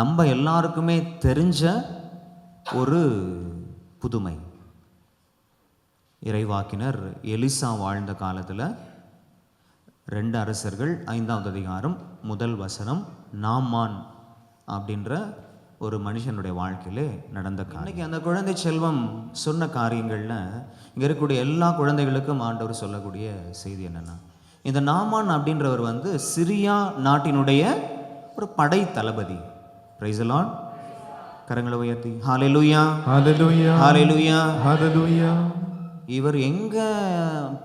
நம்ம எல்லாருக்குமே தெரிஞ்ச ஒரு புதுமை. இறைவாக்கினர் எலிசா வாழ்ந்த காலத்தில் 2 அரசர்கள் 5ஆவது அதிகாரம் 1 வசனம் நாமான் அப்படின்ற ஒரு மனுஷனுடைய வாழ்க்கையிலே நடந்த காரியம். இன்னைக்கு அந்த குழந்தை செல்வம் சொன்ன காரியங்களில் இங்கே இருக்கக்கூடிய எல்லா குழந்தைகளுக்கும் ஆண்டவர் சொல்லக்கூடிய செய்தி என்னென்னா, இந்த நாமான் அப்படின்றவர் சிரியா நாட்டினுடைய ஒரு படை தளபதி. Price the Lord. கரங்களை உயர்த்தி ஹல்லேலூயா ஹல்லேலூயா ஹல்லேலூயா ஹல்லேலூயா. இவர் எங்கே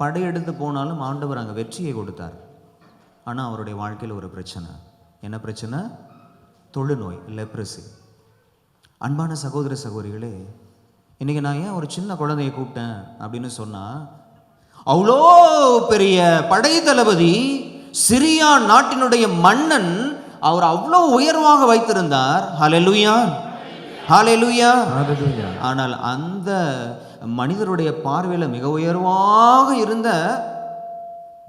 படையெடுத்து போனாலும் ஆண்டவர் அங்கே வெற்றியை கொடுத்தார். ஆனால் அவருடைய வாழ்க்கையில் ஒரு பிரச்சனை. என்ன பிரச்சனை? தொழுநோய், லெப்ரசி. அன்பான சகோதர சகோதரிகளே, இன்றைக்கி நான் ஏன் ஒரு சின்ன குழந்தையை கூப்பிட்டேன் அப்படின்னு சொன்னால், அவ்வளோ பெரிய படை தளபதி, சிரியா நாட்டினுடைய மன்னன், அவர் அவ்வளோ உயர்வாக வைத்திருந்தார். ஹல்லேலூயா ஹல்லேலூயா. ஆனால் அந்த மனிதருடைய பார்வையில் மிக உயர்வாக இருந்த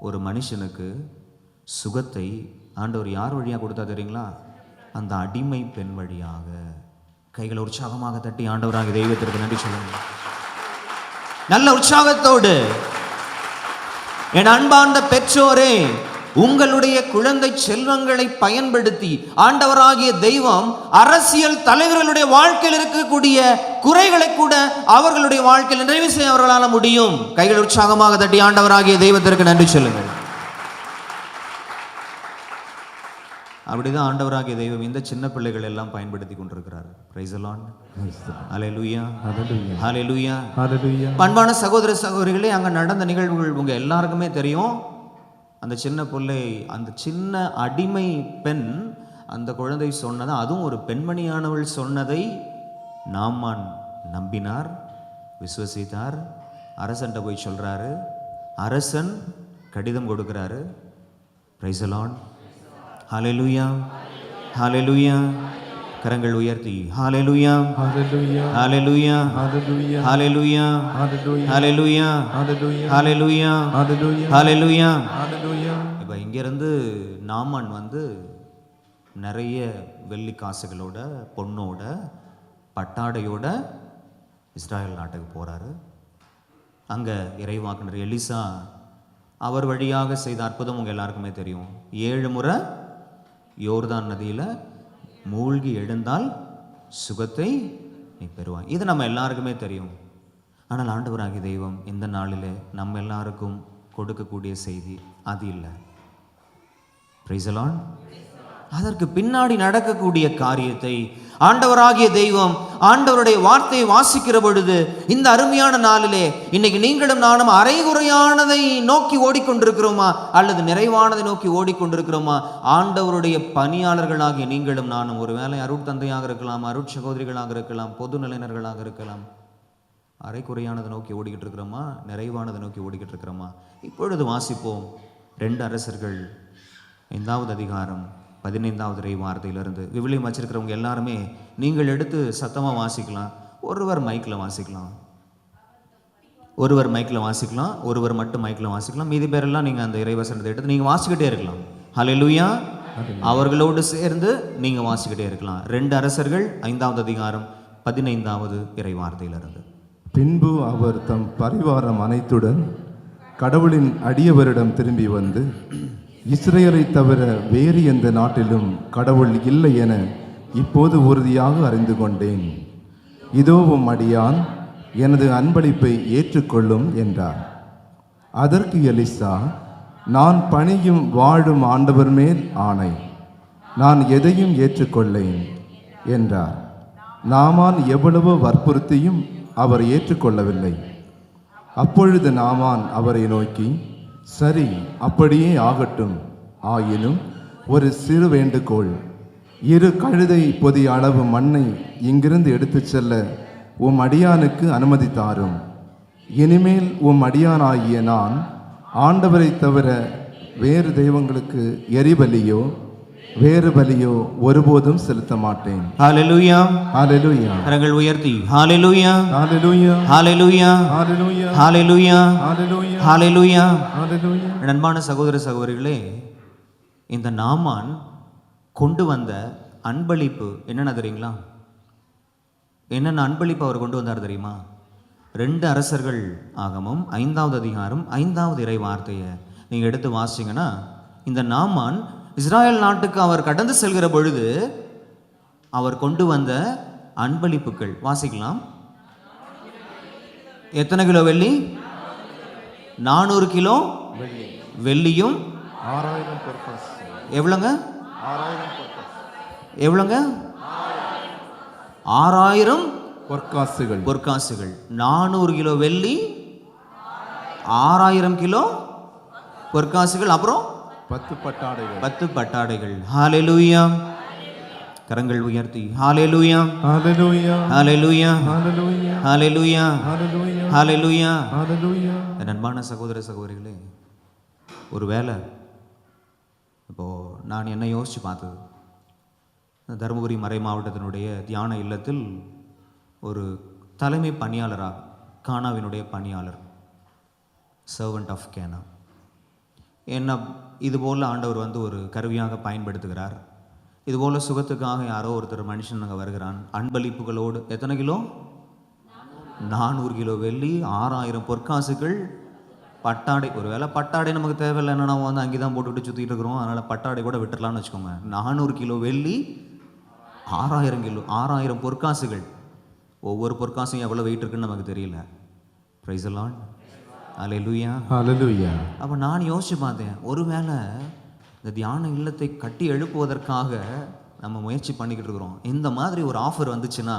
ஒரு மனுஷனுக்கு சுகத்தை ஆண்டவர் யார் வழியாக கொடுத்தா தெரியுங்களா? அந்த அடிமை பெண் வழியாக. கைகளை உற்சாகமாக தட்டி ஆண்டவராக தெய்வத்திற்கு நன்றி சொல்லுங்க. நல்ல உற்சாகத்தோடு. என் அன்பார்ந்த பெற்றோரே, உங்களுடைய குழந்தை செல்வங்களை பயன்படுத்தி ஆண்டவராகிய தெய்வம் அரசியல் தலைவர்களுடைய வாழ்க்கையில் இருக்கக்கூடிய குறைகளை கூட அவர்களுடைய வாழ்க்கையில் நிறைவு செய்ய அவர்களால் முடியும். கைகள் உற்சாகமாக தட்டி ஆண்டவராகிய தெய்வத்திற்கு நன்றி சொல்லுங்கள். அப்படிதான் ஆண்டவராகிய தெய்வம் இந்த சின்ன பிள்ளைகள் எல்லாம் பயன்படுத்தி கொண்டிருக்கிறார். Praise the Lord. Hallelujah hallelujah hallelujah. அன்பான சகோதர சகோதரிகளே, அங்கே நடந்த நிகழ்வுகள் உங்க எல்லாருக்குமே தெரியும். அந்த சின்ன பிள்ளை, அந்த சின்ன அடிமை பெண் அந்த குழந்தை சொன்னதை, அதுவும் ஒரு பெண்மணியானவள் சொன்னதை நாமான் நம்பினார், விசுவசித்தார். அரசன்ட்ட போய் சொல்றாரு. அரசன் கடிதம் கொடுக்கிறாரு. Praise the Lord. Hallelujah hallelujah. கரங்கள் உயர்த்தி ஹல்லேலூயா hallelujah hallelujah hallelujah hallelujah hallelujah hallelujah hallelujah ஹல்லேலூயா. இப்போ இங்கிருந்து நாமான் நிறைய வெள்ளி காசுகளோட, பொண்ணோட, பட்டாடையோட இஸ்ராயல் நாட்டுக்கு போறாரு. அங்கே இறைவாக்கினர் எலிசா அவர் வழியாக செய்த அற்புதம் உங்கள் எல்லாருக்குமே தெரியும். 7 முறை யோர்தான் நதியில் மூழ்கி எழுந்தால் சுகத்தை நீ பெறுவாய். இது நம்ம எல்லாருக்குமே தெரியும். ஆனால் ஆண்டவராகிய தெய்வம் இந்த நாளில் நம்ம எல்லாருக்கும் கொடுக்கக்கூடிய செய்தி அது இல்லை. Praise the Lord. அதற்கு பின்னாடி நடக்கக்கூடிய காரியத்தை ஆண்டவராகிய தெய்வம் ஆண்டவருடைய வார்த்தையை வாசிக்கிற பொழுது, இந்த அருமையான நாளிலே இன்னைக்கு நீங்களும் நானும் அரைகுறையானதை நோக்கி ஓடிக்கொண்டிருக்கிறோமா அல்லது நிறைவானதை நோக்கி ஓடிக்கொண்டிருக்கிறோமா? ஆண்டவருடைய பணியாளர்களாகிய நீங்களும் நானும் ஒருவேளை அருட்தந்தையாக இருக்கலாம், அருட்சகோதரிகளாக இருக்கலாம், பொது நிலையினர்களாக இருக்கலாம். அரைக்குறையானதை நோக்கி ஓடிக்கிட்டு இருக்கிறோமா, நிறைவானதை நோக்கி ஓடிக்கிட்டு இருக்கிறோமா? இப்பொழுது வாசிப்போம் 2 அரசர்கள் 5ஆவது அதிகாரம் 15ஆவது இறை வார்த்தையிலிருந்து. விவிலியம் வச்சிருக்கிறவங்க எல்லாருமே நீங்கள் எடுத்து சத்தமாக வாசிக்கலாம். ஒருவர் மைக்கில் வாசிக்கலாம், ஒருவர் மைக்கில் வாசிக்கலாம், ஒருவர் மட்டும் மைக்கில் வாசிக்கலாம். மீதி பேரெல்லாம் நீங்கள் அந்த இறைவசனத்தை எடுத்து நீங்கள் வாசிக்கிட்டே இருக்கலாம். ஹல்லேலூயா. அவர்களோடு சேர்ந்து நீங்கள் வாசிக்கிட்டே இருக்கலாம். 2 அரசர்கள் 5ஆவது அதிகாரம் 15ஆவது இறை வார்த்தையிலிருந்து. பின்பு அவர் தம் பரிவாரம் அனைத்துடன் கடவுளின் அடியவரிடம் திரும்பி வந்து, இஸ்ரேலை தவிர வேறு எந்த நாட்டிலும் கடவுள் இல்லை என இப்போது உறுதியாக அறிந்து கொண்டேன். இதோ உம் அடியான், எனது அன்பளிப்பை ஏற்றுக்கொள்ளும் என்றார். அதற்கு எலிசா, நான் பணியும் வாழும் ஆண்டவர் மேல் ஆணை, நான் எதையும் ஏற்றுக்கொள்ளேன் என்றார். நாமான் எவ்வளவோ வற்புறுத்தியும் அவர் ஏற்றுக்கொள்ளவில்லை. அப்பொழுது நாமான் அவரை நோக்கி, சரி, அப்படியே ஆகட்டும். ஆயினும் ஒரு சிறு வேண்டுகோள், 2 கழுதை பொதி அளவு மண்ணை இங்கிருந்து எடுத்துச் செல்ல உம் அடியானுக்கு அனுமதி தாரும். இனிமேல் உம் அடியானாகிய நான் ஆண்டவரை தவிர வேறு தெய்வங்களுக்கு எரிபலியோ வேறு பலியோ ஒருபோதும் செலுத்த மாட்டேன். ஹல்லேலூயா ஹல்லேலூயா. கரங்கள் உயர்த்தி ஹல்லேலூயா hallelujah hallelujah hallelujah hallelujah hallelujah hallelujah hallelujah. அன்பான சகோதர சகோதரிகளே, இந்த நாமான் கொண்டு வந்த அன்பளிப்பு என்னென்ன தெரியுங்களா? என்னென்ன அன்பளிப்பு அவர் கொண்டு வந்தார் தெரியுமா? 2 அரசர்கள் ஆகமம் 5வது அதிகாரம் 5வது இறை வார்த்தையை நீங்கள் எடுத்து வாசிங்கன்னா, இந்த நாமான் இஸ்ராயல் நாட்டுக்கு அவர் கடந்து செல்கிற பொழுது அவர் கொண்டு வந்த அன்பளிப்புகள் வாசிக்கலாம். எத்தனை கிலோ வெள்ளி? 400 கிலோ வெள்ளியும் 6000 பொற்காசு. எவ்வளோங்க? 6000 பொற்காசு. எவ்வளோங்க? 6000 பொற்காசுகள். பொற்காசுகள். 400 கிலோ வெள்ளி, 6000 கிலோ பொற்காசுகள், அப்புறம் 10 பட்டாடைகள். 10 பட்டாடைகள். ஹalleluya. கரங்கள் உயர்த்தி ஹalleluya, ஹalleluya, ஹalleluya, ஹalleluya, ஹalleluya, ஹalleluya, ஹalleluya. ஹalleluya. என் அன்பான சகோதர சகோதரிகளே, ஒருவேளை இப்போது நான் என்ன யோசித்து பார்த்தது, தருமபுரி மறை மாவட்டத்தினுடைய தியான இல்லத்தில் ஒரு தலைமை பணியாளராக, கானாவினுடைய பணியாளர், சர்வன்ட் ஆஃப் கேனா, என்ன இதுபோல் ஆண்டவர் வந்து ஒரு கருவியாக பயன்படுத்துகிறார். இதுபோல் சுகத்துக்காக யாரோ ஒருத்தர் மனுஷன் அங்கே வருகிறான், அன்பளிப்புகளோடு. எத்தனை கிலோ? 400 கிலோ வெள்ளி, 6000 பொற்காசுகள், பட்டாடை. ஒரு வேளை பட்டாடை நமக்கு தேவையில்லைன்னா நம்ம வந்து அங்கே தான் போட்டுக்கிட்டு சுற்றிட்டு இருக்கிறோம், அதனால் பட்டாடை கூட விட்டுடலான்னு வச்சுக்கோங்க. 400 கிலோ வெள்ளி, 6000 கிலோ, 6000 பொற்காசுகள். ஒவ்வொரு பொற்காசும் எவ்வளோ வெயிட் இருக்குன்னு நமக்கு தெரியல. Praise the Lord. Hallelujah, hallelujah. அப்போ நான் யோசிச்சு பார்த்தேன், ஒருவேளை இந்த தியான இல்லத்தை கட்டி எழுப்புவதற்காக நம்ம முயற்சி பண்ணிக்கிட்டு இருக்கிறோம், இந்த மாதிரி ஒரு ஆஃபர் வந்துச்சுன்னா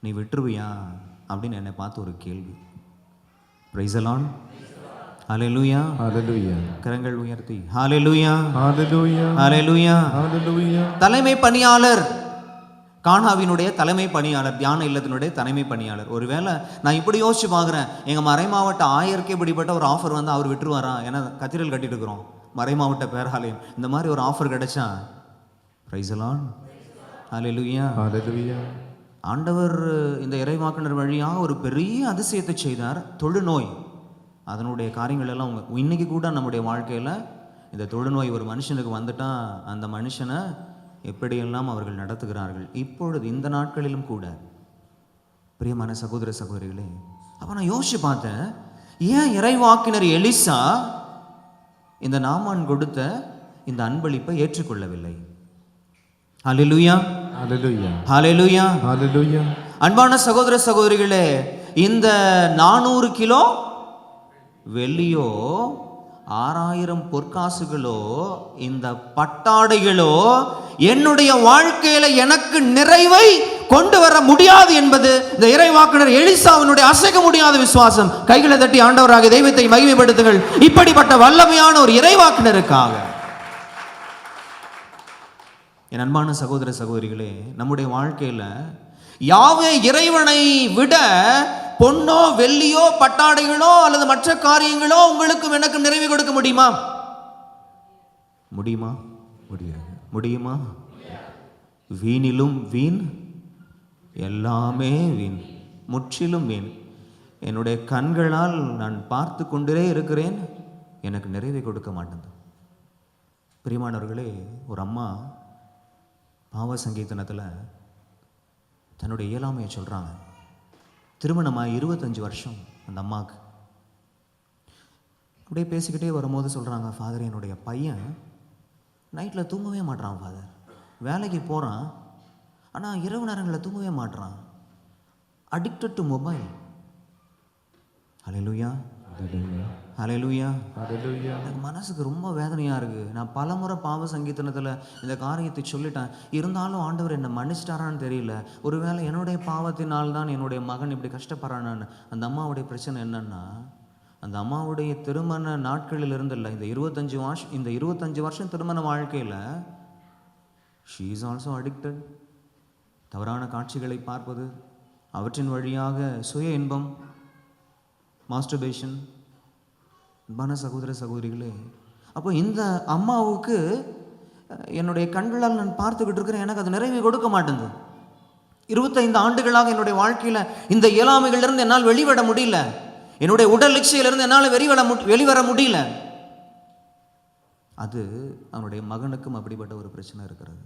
நீ விட்டுருவியா அப்படின்னு என்னை பார்த்து ஒரு கேள்வி. Praise the Lord. Hallelujah, hallelujah. கரங்கள் உயர்த்தி ஹalleluya, ஹalleluya, ஹalleluya, ஹalleluya. தலைமை பணியாளர், கானாவினுடைய தலைமை பணியாளர், தியான இல்லத்தினுடைய தலைமை பணியாளர். ஒருவேளை நான் இப்படி யோசிச்சு பார்க்குறேன், எங்கள் மறை மாவட்ட ஆயருக்கே இப்படிப்பட்ட ஒரு ஆஃபர் வந்து அவர் விட்டுருவாரா? ஏன்னா கத்திரல் கட்டிட்டு இருக்கிறோம், மறை மாவட்ட பேராலயம். இந்த மாதிரி ஒரு ஆஃபர் கிடைச்சா, பிரைஸ் தி லார்ட், ஹalleluya, ஹalleluya. ஆண்டவர் இந்த இறைவாக்கினர் வழியாக ஒரு பெரிய அதிசயத்தை செய்தார். தொழுநோய், அதனுடைய காரியங்கள் எல்லாம் இன்னைக்கு கூட நம்முடைய வாழ்க்கையில் இந்த தொழுநோய் ஒரு மனுஷனுக்கு வந்துட்டால் அந்த மனுஷனை எப்படியெல்லாம் அவர்கள் நடத்துகிறார்கள் இப்பொழுது இந்த நாட்களிலும் கூட. பிரியமான சகோதர சகோதரிகளே, அப்போ நான் யோசிச்சு பார்த்தேன், ஏன் இறைவாக்கினர் எலிசா இந்த நாமான் கொடுத்த இந்த அன்பளிப்பை ஏற்றுக்கொள்ளவில்லை? ஹalleluya, ஹalleluya, ஹalleluya, ஹalleluya. அன்பான சகோதர சகோதரிகளே, இந்த 400 கிலோ வெள்ளியோ, 6000 பொற்காசுகளோ, இந்த பட்டாடைகளோ என்னுடைய வாழ்க்கையில எனக்கு நிறைவை கொண்டு வர முடியாது என்பது இந்த இறைவாக்கினர் எலிசாவினுடைய அசைக்க முடியாத விசுவாசம். கைகளை தட்டி ஆண்டவராக தெய்வத்தை மகிமைப்படுத்துங்கள். இப்படிப்பட்ட வல்லமையான ஒரு இறைவாக்கினருக்காக. என் அன்பான சகோதர சகோதரிகளே, நம்முடைய வாழ்க்கையில யாவே இறைவனை விட பொன்னோ வெள்ளியோ பட்டாடைகளோ அல்லது மற்ற காரியங்களோ உங்களுக்கும் எனக்கும் நிறைவு கொடுக்க முடியுமா? முடியுமா? முடியுமா? வீணிலும் வீண், எல்லாமே வீண், முற்றிலும் வீண். என்னுடைய கண்களால் நான் பார்த்து கொண்டே இருக்கிறேன், எனக்கு நிறைவை கொடுக்க மாட்டேன். பிரியமானவர்களே, ஒரு அம்மா பாவ சங்கீதனத்தில் தன்னுடைய இயலாமையை சொல்கிறாங்க. திருமணமாக 25 வருஷம் அந்த அம்மாவுக்கு. அப்படியே பேசிக்கிட்டே வரும்போது சொல்கிறாங்க, ஃபாதர், என்னுடைய பையன் நைட்டில் தூங்கவே மாட்றான் ஃபாதர். வேலைக்கு போகிறான், ஆனால் இரவு நேரங்களில் தூங்கவே மாட்றான். Addicted to mobile. Hallelujah, hallelujah, hallelujah. எனக்கு மனசுக்கு ரொம்ப வேதனையாக இருக்குது. நான் பலமுறை பாவ சங்கீதனத்தில் இந்த காரியத்தை சொல்லிட்டேன், இருந்தாலும் ஆண்டவர் என்னை மன்னிச்சிட்டாரான்னு தெரியல. ஒருவேளை என்னுடைய பாவத்தினால் தான் என்னுடைய மகன் இப்படி கஷ்டப்படுறான்னு. அந்த அம்மாவுடைய பிரச்சனை என்னன்னா, அந்த அம்மாவுடைய திருமண நாட்களில் இருந்தில்லை, இந்த 25 வருஷம் திருமண வாழ்க்கையில் ஷீ இஸ் ஆல்சோ அடிக்டட். தவறான காட்சிகளை பார்ப்பது, அவற்றின் வழியாக சுய இன்பம், மாஸ்டர்பேஷன். அன்பான சகோதர சகோதரிகளே, அப்போ இந்த அம்மாவுக்கு என்னுடைய கண்களால் நான் பார்த்துக்கிட்டு இருக்கிறேன், எனக்கு அது நிறைவே கொடுக்க மாட்டேங்குது. 25 ஆண்டுகளாக என்னுடைய வாழ்க்கையில் இந்த இயலாமைகளிலிருந்து என்னால் வெளிவர முடியல. என்னுடைய உடல் இச்சையிலிருந்து என்னால் வெளிவர முடியல. அது அவனுடைய மகனுக்கும் அப்படிப்பட்ட ஒரு பிரச்சனை இருக்கிறது.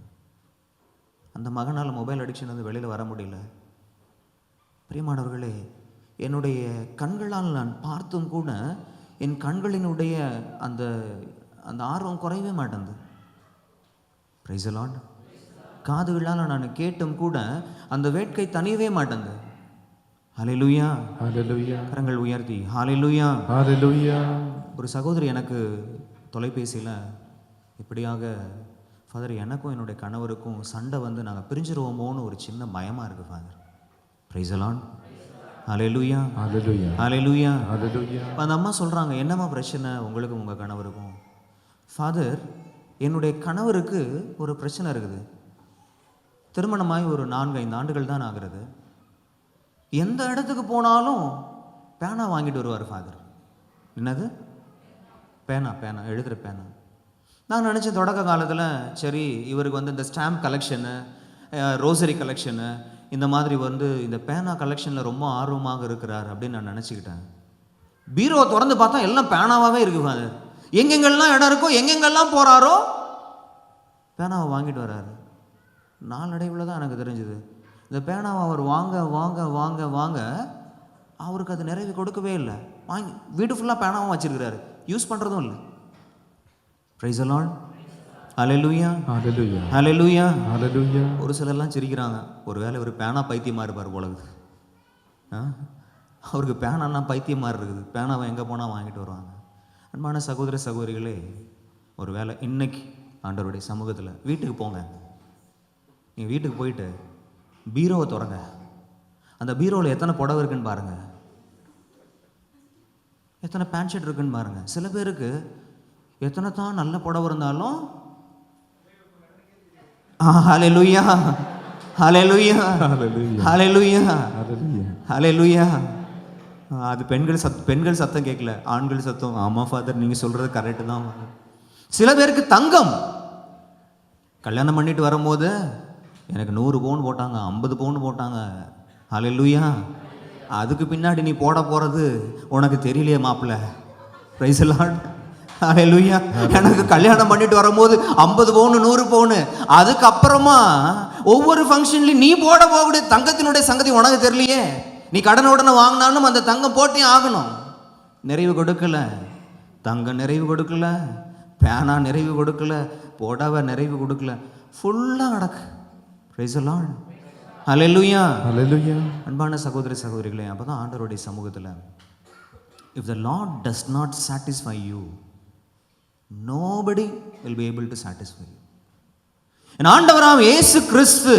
அந்த மகனால் மொபைல் அடிக்ஷன் வந்து வெளியில் வர முடியல. பிரியமானவர்களே, என்னுடைய கண்களால் நான் பார்த்தும் கூட என் கண்களினுடைய அந்த அந்த ஆர்வம் குறையவே மாட்டேங்குது. Price the Lord. காதுகளால் நான் கேட்டும் கூட அந்த வேட்கை தனியவே மாட்டேங்குது. ஹல்லேலூயா, ஹல்லேலூயா. கரங்கள் உயர்த்தி ஹல்லேலூயா, ஹல்லேலூயா. ஒரு சகோதரி எனக்கு தொலைபேசியில் இப்படியாக, ஃபாதர் எனக்கும் என்னுடைய கணவருக்கும் சண்டை வந்து நாங்கள் பிரிஞ்சிருவோமோன்னு ஒரு சின்ன பயமாக இருக்குது father. Praise the Lord. Hallelujah, hallelujah. Hallelujah. Hallelujah. அந்த அம்மா சொல்கிறாங்க, என்னம்மா பிரச்சனை உங்களுக்கும் உங்கள் கணவருக்கும்? ஃபாதர், என்னுடைய கணவருக்கு ஒரு பிரச்சனை இருக்குது. திருமணமாகி ஒரு 4-5 ஆண்டுகள் தான் ஆகிறது. எந்த இடத்துக்கு போனாலும் பேனா வாங்கிட்டு வருவார் ஃபாதர். என்னது? பேனா, பேனா, எழுதுகிற பேனா. நான் நினச்சேன் தொடக்க காலத்தில் சரி இவருக்கு வந்து இந்த ஸ்டாம்ப் கலெக்ஷனு, ரோசரி கலெக்ஷனு, இந்த மாதிரி வந்து இந்த பேனா கலெக்ஷனில் ரொம்ப ஆர்வமாக இருக்கிறார் அப்படின்னு நான் நினச்சிக்கிட்டேன். பீரோவை திறந்து பார்த்தா எல்லாம் பேனாவாகவே இருக்குது ஃபாதர். எங்கெங்கெல்லாம் இடம் இருக்கோ, எங்கெங்கெல்லாம் போகிறாரோ பேனாவை வாங்கிட்டு வர்றாரு. நாளடைவில் தான் எனக்கு தெரிஞ்சுது, இந்த பேனாவை அவர் வாங்க வாங்க வாங்க வாங்க அவருக்கு அது நிறைவு கொடுக்கவே இல்லை. வாங்கி வீடு ஃபுல்லாக பேனாவும் வச்சிருக்கிறாரு, யூஸ் பண்ணுறதும் இல்லை. Praise the Lord. Hallelujah, hallelujah. Hallelujah, hallelujah. ஒரு சிலர்லாம் சிரிக்கிறாங்க, ஒருவேளை ஒரு பேனா பைத்தியமாக இருப்பார் போலது. அவருக்கு பேனான்னா பைத்தியமாக இருக்குது, பேனாவை எங்கே போனால் வாங்கிட்டு வருவாங்க. அன்பான சகோதர சகோதரிகளே, ஒரு வேளை இன்னைக்கு ஆண்டவருடைய சமூகத்தில் வீட்டுக்கு போங்க. நீங்கள் வீட்டுக்கு போயிட்டு பீரோவை திறங்க. அந்த பீரோவில் எத்தனை புடவை இருக்குன்னு பாருங்கள், எத்தனை பேண்ட் ஷர்ட் இருக்குன்னு பாருங்கள். சில பேருக்கு எத்தனை தான் நல்ல புடவை இருந்தாலும் ஹல்லேலூயா, ஹல்லேலூயா, ஹல்லேலூயா, ஹல்லேலூயா. அது பெண்கள் சத்தம் கேட்கல, ஆண்கள் சத்தம். ஆமாம் ஃபாதர், நீங்கள் சொல்கிறது கரெக்டு தான். சில பேருக்கு தங்கம் கல்யாணம் பண்ணிட்டு வரும்போது எனக்கு 100 பவுன் போட்டாங்க, 50 பவுன் போட்டாங்க. ஹல்லேலூயா. அதுக்கு பின்னாடி நீ போட போகிறது உனக்கு தெரியலையே மாப்பிள்ள. Praise the Lord. ஹல்லேலூயா. எனக்கு கல்யாணம் பண்ணிட்டு வரும்போது 50 பவுன் 100 பவுன், அதுக்கப்புறமா ஒவ்வொரு ஃபங்க்ஷன்லையும் நீ போட போகக்கூடிய தங்கத்தினுடைய சங்கதி உனக்கு தெரியலையே. நீ கடன் உடனே வாங்கினாலும் அந்த தங்கம் போட்டே ஆகணும். நிறைவு கொடுக்கல, தங்கம் நிறைவு கொடுக்கல, பேனா நிறைவு கொடுக்கல, புடவை நிறைவு கொடுக்கல, ஃபுல்லாக நடக்கு. Praise the Lord. Hallelujah, hallelujah. அன்பான சகோதர சகோதரிகளே, அப்போ தான் ஆண்டவருடைய சமூகத்தில் if the Lord does not satisfy you, nobody will be able to satisfy you. என் ஆண்டவராம் இயேசு கிறிஸ்து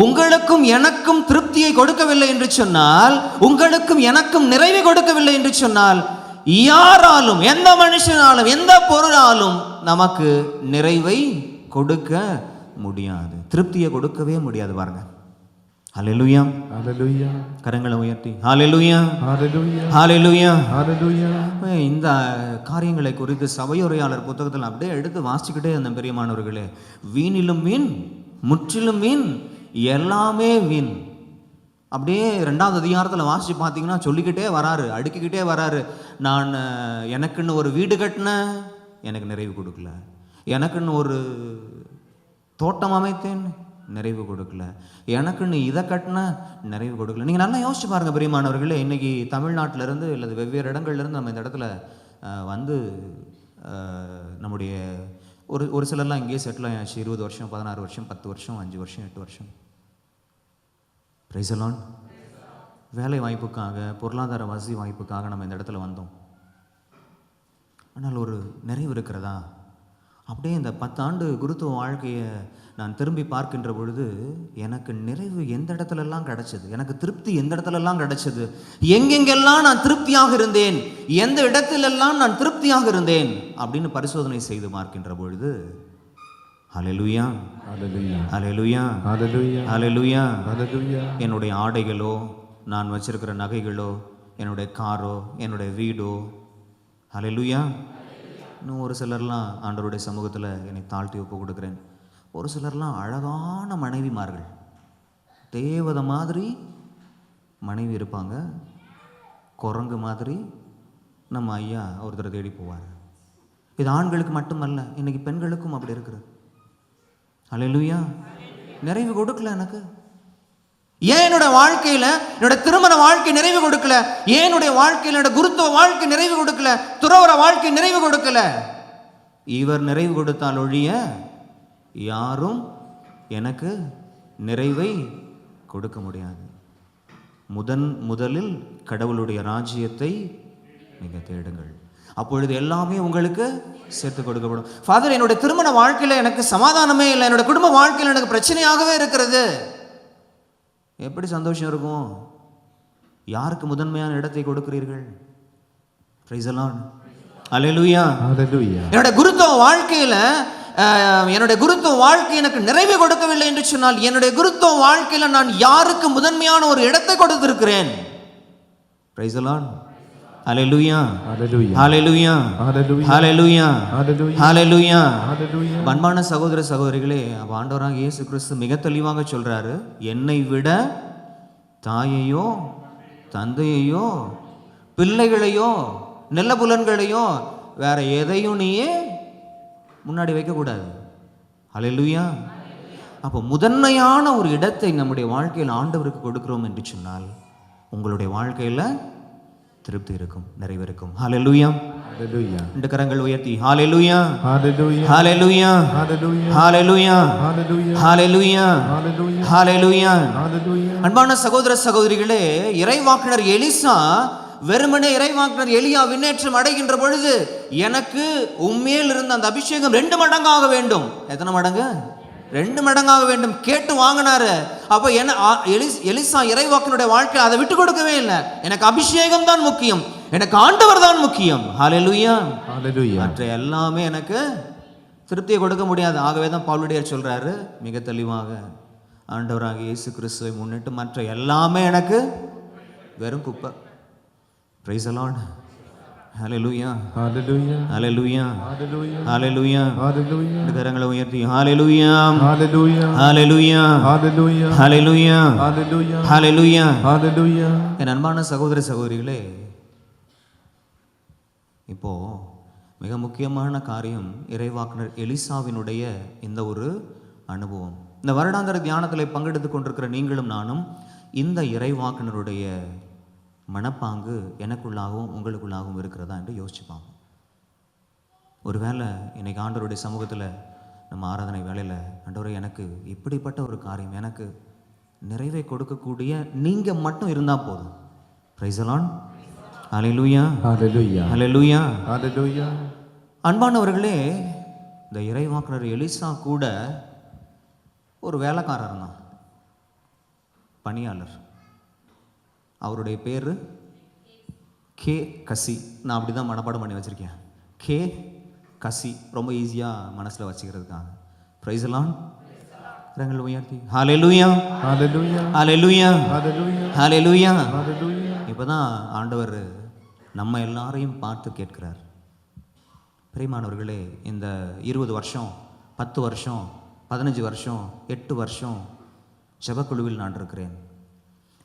உங்களுக்கும் எனக்கும் திருப்தியை கொடுக்கவில்லை என்று சொன்னால், உங்களுக்கும் எனக்கும் நிறைவை கொடுக்கவில்லை என்று சொன்னால், யாராலும், எந்த மனுஷனாலும், எந்த பொருளாலும் நமக்கு நிறைவை கொடுக்க முடியாது, திருப்தியை கொடுக்கவே முடியாது. பாருங்க. ஹல்லேலூயா, ஹல்லேலூயா. கரங்களை உயர்த்தி ஹல்லேலூயா, ஹல்லேலூயா, ஹல்லேலூயா, ஹல்லேலூயா. இந்த காரியங்களை குறித்து சபையுரையாளர் புத்தகத்தில் அப்படியே எடுத்து வாசிக்கிட்டே இருந்த பெரியமானவர்களே, வீணிலும் வீண், முற்றிலும் வீண், எல்லாமே வீண். அப்படியே 2வது அதிகாரத்தில் வாசித்து பார்த்தீங்கன்னா சொல்லிக்கிட்டே வராரு, அடுக்கிக்கிட்டே வராரு. நான் எனக்குன்னு ஒரு வீடு கட்டினேன், எனக்கு நிறைவு கொடுக்கல. எனக்குன்னு ஒரு தோட்டம் அமைத்தேன், நிறைவு கொடுக்கல. எனக்குன்னு இதை கட்டின, நிறைவு கொடுக்கல. நீங்கள் நல்லா யோசிச்சு பாருங்கள் பிரியமானவர்களே. இன்றைக்கி தமிழ்நாட்டிலேருந்து இல்லை வெவ்வேறு இடங்கள்லேருந்து நம்ம இந்த இடத்துல வந்து நம்முடைய ஒரு சிலர்லாம் இங்கேயே செட்டில் ஆயாச்சு. 20 வருஷம், 16 வருஷம், 10 வருஷம், 5 வருஷம், 8 வருஷம். Price the Lord. வேலை வாய்ப்புக்காக, பொருளாதார வசதி வாய்ப்புக்காக நம்ம இந்த இடத்துல வந்தோம். ஆனால் ஒரு நிறைவு இருக்கிறதா? அப்படியே இந்த 10 ஆண்டு குருத்துவ வாழ்க்கையை நான் திரும்பி பார்க்கின்ற பொழுது எனக்கு நிறைவு எந்த இடத்துலலாம் கிடைச்சது, எனக்கு திருப்தி எந்த இடத்துலலாம் கிடைச்சது, எங்கெங்கெல்லாம் நான் திருப்தியாக இருந்தேன், எந்த இடத்திலெல்லாம் நான் திருப்தியாக இருந்தேன் அப்படின்னு பரிசோதனை செய்து பார்க்கின்ற பொழுது ஹல்லேலூயா, ஹல்லேலூயா, ஹல்லேலூயா, ஹல்லேலூயா, ஹல்லேலூயா, ஹல்லேலூயா. என்னுடைய ஆடைகளோ, நான் வச்சிருக்கிற நகைகளோ, என்னுடைய காரோ, என்னுடைய வீடோ, ஹல்லேலூயா. இன்னும் ஒரு சிலர்லாம் ஆண்டவருடைய சமூகத்தில் என்னை தாழ்த்தி ஒப்பு கொடுக்குறேன். ஒரு சிலர்லாம் அழகான மனைவிமார்கள், தேவதை மாதிரி மனைவி இருப்பாங்க. குரங்கு மாதிரி நம்ம ஐயா ஒருத்தரை தேடி போவார். இது ஆண்களுக்கு மட்டுமல்ல, இன்னைக்கு பெண்களுக்கும் அப்படி இருக்குது. ஹல்லேலூயா, நிறைவு கொடுக்கல எனக்கு? ஏன் என்னோட வாழ்க்கையில என்னோட திருமண வாழ்க்கை நிறைவு கொடுக்கல? ஏன் என்னுடைய வாழ்க்கையில என்னோட குருத்துவ வாழ்க்கை நிறைவு கொடுக்கல? துறவற வாழ்க்கை நிறைவு கொடுக்கல? இவர் நிறைவு கொடுத்தால் ஒழிய யாரும் எனக்கு நிறைவை கொடுக்க முடியாது. முதலில் கடவுளுடைய ராஜ்யத்தை நீங்க தேடுங்கள், அப்பொழுது எல்லாமே உங்களுக்கு சேர்த்து கொடுக்கப்படும். ஃபாதர், என்னுடைய திருமண வாழ்க்கையில எனக்கு சமாதானமே இல்லை, என்னோட குடும்ப வாழ்க்கையில் எனக்கு பிரச்சனையாகவே இருக்கிறது. எப்படி சந்தோஷம் இருக்கும்? யாருக்கு முதன்மையான இடத்தை கொடுக்கிறீர்கள்? Praise the Lord. அல்லேலூயா. என்னுடைய குருத்துவ வாழ்க்கையில என்னுடைய குருத்துவ வாழ்க்கை எனக்கு நிறைவு கொடுக்கவில்லை என்று சொன்னால், என்னுடைய குருத்துவ வாழ்க்கையில நான் யாருக்கு முதன்மையான ஒரு இடத்தை கொடுத்திருக்கிறேன்? Praise the Lord. Hallelujah. Hallelujah. Hallelujah. Hallelujah. அன்பான சகோதர சகோதரிகளே, ஆண்டவராகிய இயேசு கிறிஸ்து மிக தெளிவாக சொல்றாரு, என்னை விட தாயையோ தந்தையையோ பிள்ளைகளையோ நிலபுலன்களையோ வேற எதையும் நீயே முன்னாடி வைக்கக்கூடாது. ஹல்லேலூயா. அப்போ முதன்மையான ஒரு இடத்தை நம்முடைய வாழ்க்கையில் ஆண்டவருக்கு கொடுக்கிறோம் என்று சொன்னால் உங்களுடைய வாழ்க்கையில் திருப்தி இருக்கும், நிறைவு இருக்கும். ஹல்லேலூயா. ஹல்லேலூயா. இந்த கரங்கள் உயர்த்தி ஹல்லேலூயா. Hallelujah. Hallelujah. Hallelujah. Hallelujah. Hallelujah. அன்பான சகோதர சகோதரிகளே, இறைவாக்கினர் எலிசா வெறுமனே இறைவாக்கினர் எலியா விண்ணேற்றம் அடைகின்ற பொழுது எனக்கு உண்மையில் இருந்த அந்த அபிஷேகம் 2 மடங்காக வேண்டும். எத்தனை மடங்கு? 2 மடங்காக வேண்டும். கேட்டு வாங்கினாரு. அப்ப என்ன எலிசா இறைவாக்கினுடைய வாழ்க்கையில் அதை விட்டு கொடுக்கவே இல்லை. எனக்கு அபிஷேகம் தான் முக்கியம், எனக்கு ஆண்டவர் தான் முக்கியம். ஹல்லேலூயா. ஹல்லேலூயா. மற்ற எல்லாமே எனக்கு திருப்தியை கொடுக்க முடியாது. ஆகவே தான் பவுலுடையார் சொல்றாரு மிக தெளிவாக, ஆண்டவராகிய இயேசு கிறிஸ்துவை முன்னிட்டு மற்ற எல்லாமே எனக்கு வெறும் குப்பை. Praise the Lord. Hallelujah. Hallelujah. Hallelujah. Hallelujah. Hallelujah. கரங்களை உயர்த்தி ஹல்லேலூயா. Hallelujah. Hallelujah. Hallelujah. Hallelujah. Hallelujah. Hallelujah. ஹல்லேலூயா. என் அன்பான சகோதர சகோதரிகளே, இப்போ மிக முக்கியமான காரியம் இறைவாக்கினர் எலிசாவினுடைய இந்த ஒரு அனுபவம். இந்த வருடாந்திர தியானத்தில் பங்கெடுத்து கொண்டிருக்கிற நீங்களும் நானும் இந்த இறைவாக்கினருடைய மனப்பாங்கு எனக்குள்ளாகவும் உங்களுக்குள்ளாகவும் இருக்கிறதா என்று யோசிச்சுப்பாங்க. ஒருவேளை இன்னைக்கு ஆண்டவருடைய சமூகத்தில் நம்ம ஆராதனை வேலையில், ஆண்டவரே எனக்கு இப்படிப்பட்ட ஒரு காரியம் எனக்கு நிறைவை கொடுக்கக்கூடிய நீங்கள் மட்டும் இருந்தால் போதும். Praise the Lord. Hallelujah. Hallelujah. Hallelujah. Hallelujah. அன்பானவர்களே, இந்த இறைவாக்கினர் எலிசா கூட ஒரு வேலைக்காரர் தான், பணியாளர். அவருடைய பேர் கே கசி. நான் அப்படி தான் மனப்பாடம் பண்ணி வச்சுருக்கேன். கே கசி, ரொம்ப ஈஸியாக மனசில் வச்சுக்கிறதுக்காக. Price the Lord. கரங்களை உயர்த்தி ஹல்லேலூயா. ஹல்லேலூயா. ஹல்லேலூயா. ஹல்லேலூயா. ஹல்லேலூயா. இப்போ தான் ஆண்டவர் நம்ம எல்லாரையும் பார்த்து கேட்கிறார். பிரியமானவர்களே, இந்த 20 வருஷம் 10 வருஷம் 15 வருஷம் 8 வருஷம் ஜெபக்குழுவில் நான் இருக்கிறேன்.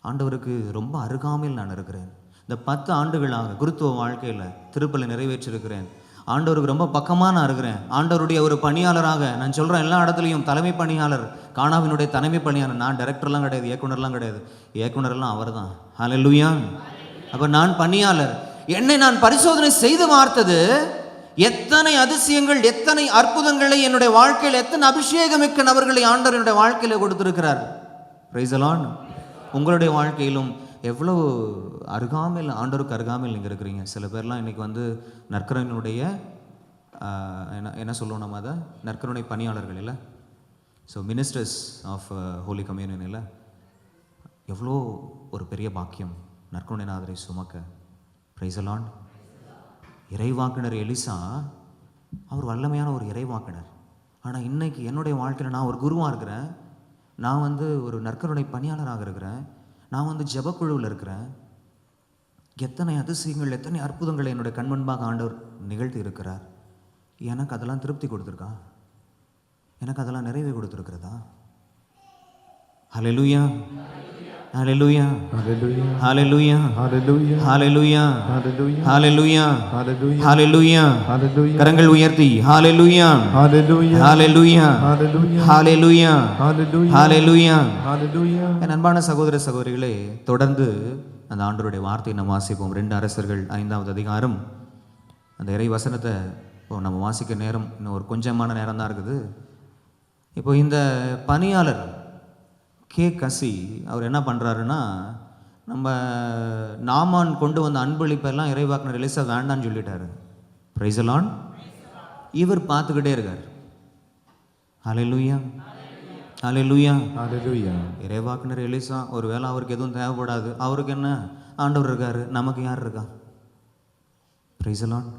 ஆண்டவருக்கு ரொம்ப அருகாமையில் நான் இருக்கிறேன். இந்த 10 ஆண்டுகளாக குருத்துவ வாழ்க்கையில் திருப்பலை நிறைவேற்றிருக்கிறேன். ஆண்டவருக்கு ரொம்ப பக்கமாக நான் இருக்கிறேன். ஆண்டவருடைய ஒரு பணியாளராக நான் சொல்கிறேன். எல்லா இடத்துலையும் தலைமை பணியாளர், கானாவினுடைய தலைமை பணியாளர். நான் டைரக்டர்லாம் கிடையாது, இயக்குனர்லாம் கிடையாது. இயக்குனர்லாம் அவர் தான். ஹல்லேலூயா. அப்போ நான் பணியாளர். என்னை நான் பரிசோதனை செய்து பார்த்தது, எத்தனை அதிசயங்கள், எத்தனை அற்புதங்களை என்னுடைய வாழ்க்கையில், எத்தனை அபிஷேகமிக்க நபர்களை ஆண்டவர் என்னுடைய வாழ்க்கையில் கொடுத்திருக்கிறார். Price the Lord. உங்களுடைய வாழ்க்கையிலும் எவ்வளோ அருகாமையில், ஆண்டவருக்கு அருகாமையில் நீங்கள் இருக்கிறீங்க. சில பேர்லாம் இன்றைக்கி வந்து நற்கருணையினுடைய என்ன சொல்லுவோம் நம்ம, அதை நற்கருணை பணியாளர்கள் இல்லை, so ministers of holy communion இல்லை. எவ்வளோ ஒரு பெரிய பாக்கியம் நற்கருணைநாதரை சுமக்க. Praise the Lord. இறைவாக்கினர் எலிசா அவர் வல்லமையான ஒரு இறைவாக்கினர். ஆனால் இன்னைக்கு என்னுடைய வாழ்க்கையில் நான் ஒரு குருவாக இருக்கிறேன், நான் வந்து ஒரு நற்கருணை பணியாளராக இருக்கிறேன், நான் வந்து ஜெபக்குழுவில் இருக்கிறேன். எத்தனை அதிசயங்கள், எத்தனை அற்புதங்களை என்னுடைய கண்முன்பாக ஆண்டவர் நிகழ்த்தி இருக்கிறார். எனக்கு அதெல்லாம் திருப்தி கொடுத்துருக்கா? எனக்கு அதெல்லாம் நிறைவு கொடுத்துருக்கிறதா? ஹல்லேலூயா. ஹalleluya Hallelujah. ஹalleluya Hallelujah. ஹalleluya Hallelujah. ஹalleluya Hallelujah. ஹalleluya Hallelujah. கரங்கள் உயர்த்தி ஹalleluya Hallelujah. ஹalleluya Hallelujah. ஹalleluya Hallelujah. ஹalleluya. Hallelujah. என் அன்பான சகோதர சகோதரிகளே, தொடர்ந்து அந்த ஆண்டவருடைய வார்த்தையை நம்ம வாசிப்போம். 2 அரசர்கள் 5வது அதிகாரம் அந்த இறை வசனத்தை இப்போ நம்ம வாசிக்க நேரம் இன்னும் ஒரு கொஞ்சமான நேரம் தான் இருக்குது. இப்போ இந்த பணியாளர் கசி அவர் என்ன பண்ணுறாருன்னா, நம்ம நாமான் கொண்டு வந்த அன்பளிப்பெல்லாம் இறைவாக்கினர் எலிசா வேண்டான்னு சொல்லிட்டாரு. Price the Lord. இவர் பார்த்துக்கிட்டே இருக்கார். ஹalleluya ஹalleluya Hallelujah. இறைவாக்கினர் எலிசா ஒருவேளை அவருக்கு எதுவும் தேவைப்படாது, அவருக்கு என்ன ஆண்டவர் இருக்காரு, நமக்கு யார் இருக்கா? Price the Lord.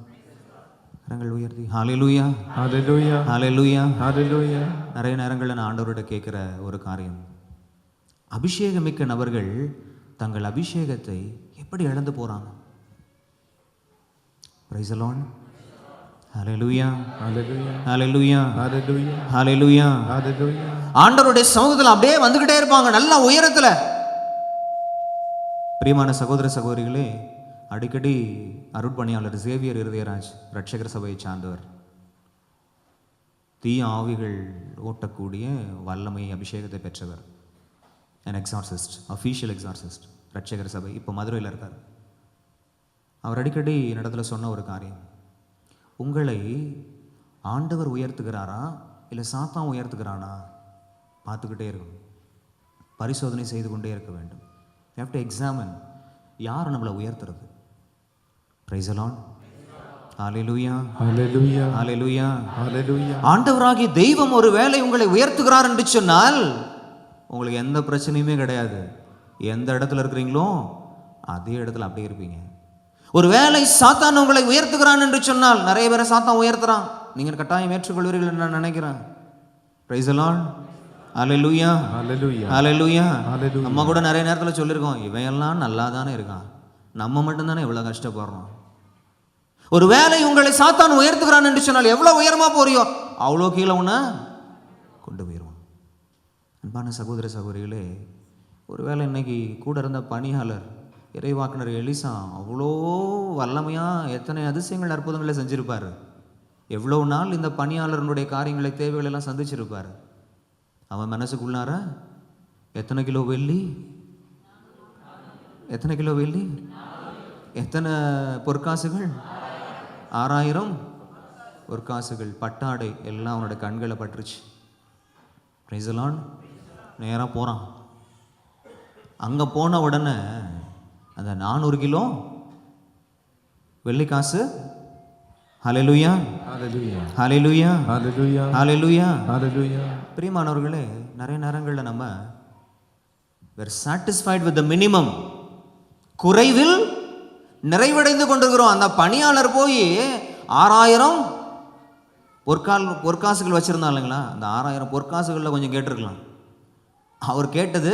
கரங்கள் உயர்த்தி ஹalleluya Hallelujah. ஹalleluya. Hallelujah. நிறைய நேரங்களில் நான் ஆண்டவர்கிட்ட கேட்குற ஒரு காரியம், அபிஷேகமிக்க நபர்கள் தங்கள் அபிஷேகத்தை எப்படி இழந்து போகிறாங்க? Price the Lord. Hallelujah Hallelujah. Hallelujah Hallelujah. Hallelujah. Hallelujah. ஆண்டவருடைய சமூகத்தில் அப்படியே வந்துக்கிட்டே இருப்பாங்க, நல்ல உயரத்தில். பிரியமான சகோதர சகோதரிகளே, அடிக்கடி அருட்பணியாளர் சேவியர் இருதயராஜ் ரட்சகர் சபையை சார்ந்தவர், தீய ஆவிகள் ஓட்டக்கூடிய வல்லமை அபிஷேகத்தை பெற்றவர், an exorcist, official exorcist, ரட்சகர் சபை, இப்போ மதுரையில் இருக்கார். அவர் அடிக்கடி என்னிடத்துல சொன்ன ஒரு காரியம், உங்களை ஆண்டவர் உயர்த்துகிறாரா இல்லை சாத்தான் உயர்த்துகிறானா பார்த்துக்கிட்டே இருக்கணும், பரிசோதனை செய்து கொண்டே இருக்க வேண்டும். you have to examine யார் நம்மளை உயர்த்துறது. Price the Lord. Hallelujah Hallelujah. Hallelujah. Hallelujah. ஆண்டவராகிய தெய்வம் ஒரு வேளை உங்களை உயர்த்துகிறார் என்று சொன்னால் உங்களுக்கு எந்த பிரச்சனையுமே கிடையாது. எந்த இடத்துல இருக்கிறீங்களோ அதே இடத்துல அப்படியே இருப்பீங்க. ஒரு வேளை சாத்தான் உங்களை உயர்த்துகிறான் என்று சொன்னால், நிறைய பேரை சாத்தான் உயர்த்துறான், நீங்கள் கட்டாயம் ஏற்றுக்கொள்வீர்கள் நான் நினைக்கிறேன். Price the Lord. Hallelujah Hallelujah. Hallelujah. Hallelujah. நம்ம கூட நிறைய நேரத்தில் சொல்லியிருக்கோம், இவையெல்லாம் நல்லா தானே இருக்கான், நம்ம மட்டும்தானே இவ்வளோ கஷ்டப்படுறோம். ஒரு வேளை உங்களை சாத்தான் உயர்த்துகிறான் என்று சொன்னால் எவ்வளோ உயரமாக போறியோ அவ்வளோ கீழே உன்னை கொண்டு போயிடுவான். அன்பான சகோதர சகோதரிகளே, ஒருவேளை இன்னைக்கு கூட இருந்த பணியாளர் இறைவாக்கினர் எலிசா அவ்வளோ வல்லமையாக எத்தனை அதிசயங்கள் அற்புதங்களை செஞ்சுருப்பார். எவ்வளோ நாள் இந்த பணியாளர்களுடைய காரியங்களை தேவைகள் எல்லாம் சந்திச்சிருப்பார். அவன் மனசுக்குள்ளார எத்தனை கிலோ வெள்ளி, எத்தனை கிலோ வெள்ளி, எத்தனை பொற்காசுகள், 6000 பொற்காசுகள், பட்டாடை எல்லாம் அவனோட கண்களை பட்டுருச்சு. Price the Lord. நேராக போகிறான். அங்கே போன உடனே அந்த 400 கிலோ வெள்ளிக்காசு, ஹalleluya Hallelujah. ஹalleluya Hallelujah. ஹalleluya. Hallelujah. பிரியமானவர்களே, நிறைய நேரங்களில் நம்ம we're satisfied with the minimum, குறைவில் நிறைவடைந்து கொண்டிருக்கிறோம். அந்த பணியாளர் போய் 6000 பொற்காசுகள் வச்சுருந்தா இல்லைங்களா, அந்த 6000 பொற்காசுகளில் கொஞ்சம் கேட்டிருக்கலாம். அவர் கேட்டது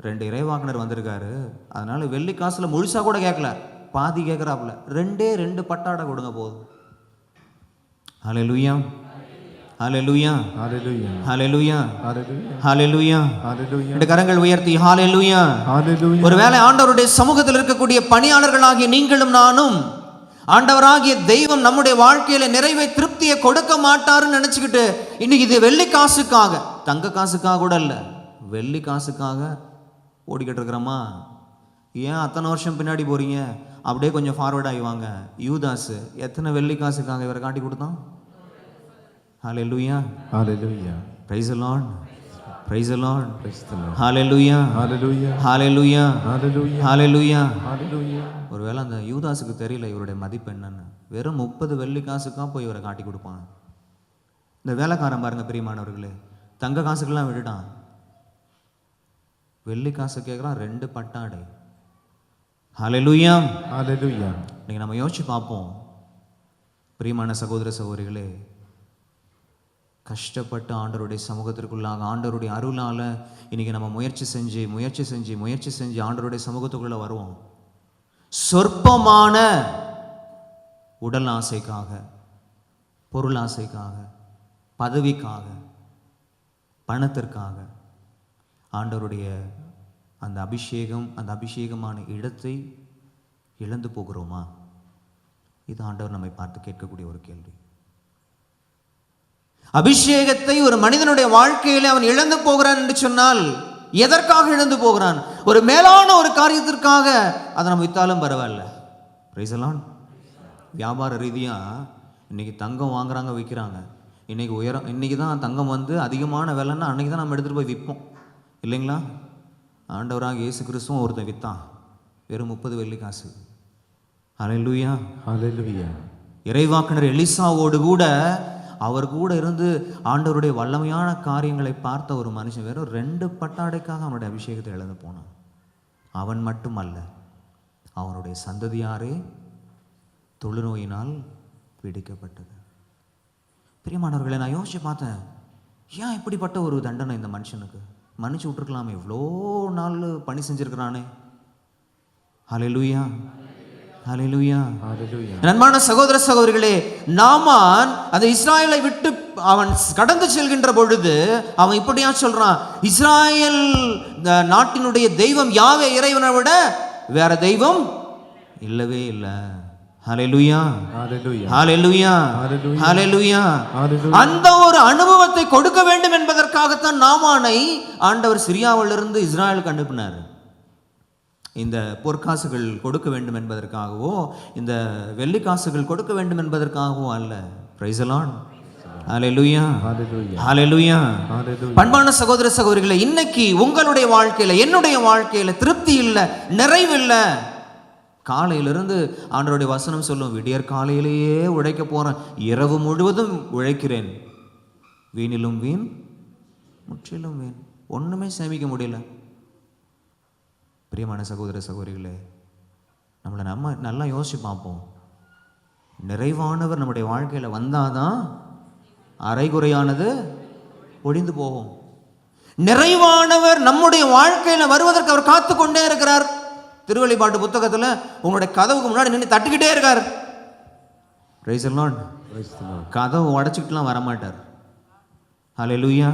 2 இறைவாக்கினர் வந்திருக்காரு, அதனால வெள்ளி காசில் முழுசாக கூட கேட்கல, பாதி கேட்குறாப்புல, 2 பட்டாடை கொடுங்க போதும். ஹalleluya ஹalleluya Hallelujah. ஹalleluya Hallelujah. ஹalleluya. Hallelujah. 2 கரங்கள் உயர்த்தி ஹalleluya. Hallelujah. ஒருவேளை ஆண்டவருடைய சமூகத்தில் இருக்கக்கூடிய பணியாளர்களாகிய நீங்களும் நானும், ஆண்டவராகிய தெய்வம் நம்முடைய வாழ்க்கையில நிறைவை திருப்தியை கொடுக்க மாட்டாருன்னு நினைச்சுக்கிட்டு இன்னைக்கு இது வெள்ளி காசுக்காக, தங்க காசுக்காக கூட இல்லை, வெள்ளி காசுக்காக ஓடிக்கிட்டு இருக்கிறோமா? ஏன் அத்தனை வருஷம் பின்னாடி போறீங்க? அப்படியே கொஞ்சம் ஃபார்வர்ட் ஆகி வாங்க. யூதாஸ் எத்தனை வெள்ளி காசுக்காக இவரை காட்டி கொடுத்தான்? ஹalleluya Hallelujah. praise the lord praise the lord Praise the Lord. hallelujah Hallelujah. hallelujah Hallelujah. hallelujah. Hallelujah. ஒருவேளை அந்த யூதாஸுக்கு தெரியல இவருடைய மதிப்பு என்னன்னு, வெறும் 30 வெள்ளி காசுக்காக போய் இவரை காட்டி கொடுப்பான். இந்த வேலைக்காரன் பாருங்க பிரியமானவர்களே, தங்க காசுக்கெல்லாம் விட்டுட்டான், வெள்ளி காசு கேட்குறான், 2 பட்டாடை. ஹalleluya. Hallelujah. இன்னைக்கு நம்ம யோசிச்சு பார்ப்போம் பிரியமான சகோதர சகோதரிகளே, கஷ்டப்பட்டு ஆண்டவருடைய சமூகத்திற்குள்ளாக ஆண்டவருடைய அருளால் இன்னைக்கு நம்ம முயற்சி செஞ்சு ஆண்டவருடைய சமூகத்துக்குள்ளே வருவோம். சொற்பமான உடல் ஆசைக்காக, பொருள் ஆசைக்காக, பதவிக்காக, பணத்திற்காக ஆண்டவருடைய அந்த அபிஷேகமான இடத்தை இழந்து போகிறோமா? இது ஆண்டவர் நம்மை பார்த்து கேட்கக்கூடிய ஒரு கேள்வி. அபிஷேகத்தை ஒரு மனிதனுடைய வாழ்க்கையில அவன் இழந்து போகிறான் என்று சொன்னால் எதற்காக இழந்து போகிறான்? ஒரு மேலான ஒரு காரியத்திற்காக அதை நம்ம வித்தாலும் பரவாயில்ல. Price the Lord. வியாபார ரீதியா இன்னைக்கு தங்கம் வாங்குறாங்க, விற்கிறாங்க. இன்னைக்கு தான் தங்கம் வந்து அதிகமான விலைன்னா அன்னைக்கு தான் நம்ம எடுத்துட்டு போய் விற்போம், இல்லைங்களா? ஆண்டவராக இயேசு கிறிஸ்துவும் ஒருத்தன் வித்தான், வெறும் 30 வெள்ளி காசு. ஹல்லேலூயா, ஹல்லேலூயா. இறைவாக்கினர் எலிசாவோடு கூட அவர் கூட இருந்து ஆண்டவருடைய வல்லமையான காரியங்களை பார்த்த ஒரு மனுஷன் வெறும் 2 பட்டாடைக்காக அவனுடைய அபிஷேகத்தை இழந்து போனான். அவன் மட்டுமல்ல, அவனுடைய சந்ததியாரே தொழுநோயினால் பீடிக்கப்பட்டது. பிரியமானவர்களை, நான் யோசிச்சு பார்த்தேன், ஏன் இப்படிப்பட்ட ஒரு தண்டனை இந்த மனுஷனுக்கு? மன்னிச்சு விட்டுருக்கலாமே, எவ்வளோ நாள் பணி செஞ்சிருக்கிறானே. ஹல்லேலூயா, ஹல்லேலூயா. அன்பான சகோதர சகோதரிகளே, நாமான் அந்த இஸ்ராயலை விட்டு அவன் கடந்து செல்கின்ற பொழுது அவன் இப்படியா சொல்றான், இஸ்ராயல் நாட்டினுடைய தெய்வம் யாவே இறைவனை விட வேற தெய்வம் இல்லவே இல்லை. ஹல்லேலூயா, ஹல்லேலூயா, ஹல்லேலூயா. அந்த ஒரு அனுபவத்தை கொடுக்க வேண்டும் என்பதற்காகத்தான் நாமானை ஆண்டவர் சிரியாவிலிருந்து இஸ்ராயலுக்கு அனுப்பினார். இந்த பொற்காசுகள் கொடுக்க வேண்டும் என்பதற்காகவோ, இந்த வெள்ளிக்காசுகள் கொடுக்க வேண்டும் என்பதற்காகவோ அல்ல. Praise the Lord. Hallelujah, hallelujah. பண்பான சகோதர சகோதரிகளே, இன்னைக்கு உங்களுடைய வாழ்க்கையில, என்னுடைய வாழ்க்கையில திருப்தி இல்லை, நிறைவு இல்லை. காலையிலிருந்து ஆண்டவருடைய வசனம் சொல்லும், விடியற் காலையிலேயே உழைக்க போறேன், இரவு முழுவதும் உழைக்கிறேன், வீணிலும் வீண் முற்றிலும் வீண், ஒண்ணுமே சேமிக்க முடியல. பிரியமான சகோதர சகோதரிகளே, நம்ம நல்லா யோசிச்சு பார்ப்போம். நிறைவானவர் நம்முடைய வாழ்க்கையில் வந்தாதான் அரைகுறையானது ஒழிந்து போகும். நிறைவானவர் நம்முடைய வாழ்க்கையில் வருவதற்கு அவர் காத்து கொண்டே இருக்கிறார். திருவெளிப்பாட்டு புத்தகத்தில் உங்களுடைய கதவுக்கு முன்னாடி நின்று தட்டிக்கிட்டே இருக்கார். Price the Lord. கதவு உடைச்சிக்கிட்டுலாம் வரமாட்டார். ஹல்லேலூயா.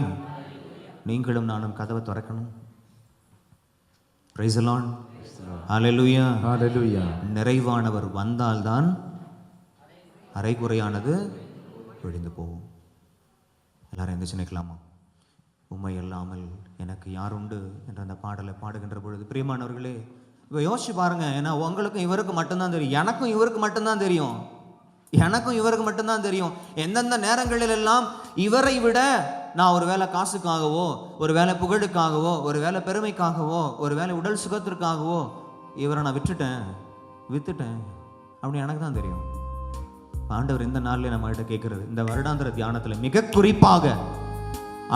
நீங்களும் நானும் கதவை திறக்கணும். Price the Lord. ஹல்லேலூயா, ஹல்லேலூயா. நிறைவானவர் வந்தால்தான் அரைகுறையானது ஒழிந்து போகும். எல்லாரும் எந்திரிச்சு நிற்கலாமா? உம்மை இல்லாமல் எனக்கு யார் உண்டு என்ற அந்த பாடலை பாடுகின்ற பொழுது, பிரியமானவர்களே, இப்போ யோசிச்சு பாருங்க. ஏன்னா உங்களுக்கும் இவருக்கு மட்டும்தான் தெரியும், எனக்கும் இவருக்கு மட்டும்தான் தெரியும், எனக்கும் இவருக்கு மட்டும்தான் தெரியும். எந்தெந்த நேரங்களில் எல்லாம் இவரை விட நான் ஒரு வேளை காசுக்காகவோ, ஒரு வேளை புகழுக்காகவோ, ஒரு வேளை பெருமைக்காகவோ, ஒரு வேளை உடல் சுகத்திற்காகவோ இவரை நான் வித்துட்டேன் அப்படி எனக்கு தான் தெரியும். ஆண்டவர் இந்த நாளில் நம்ம கிட்ட கேட்கறது, இந்த வருடாந்திர தியானத்தில் மிக குறிப்பாக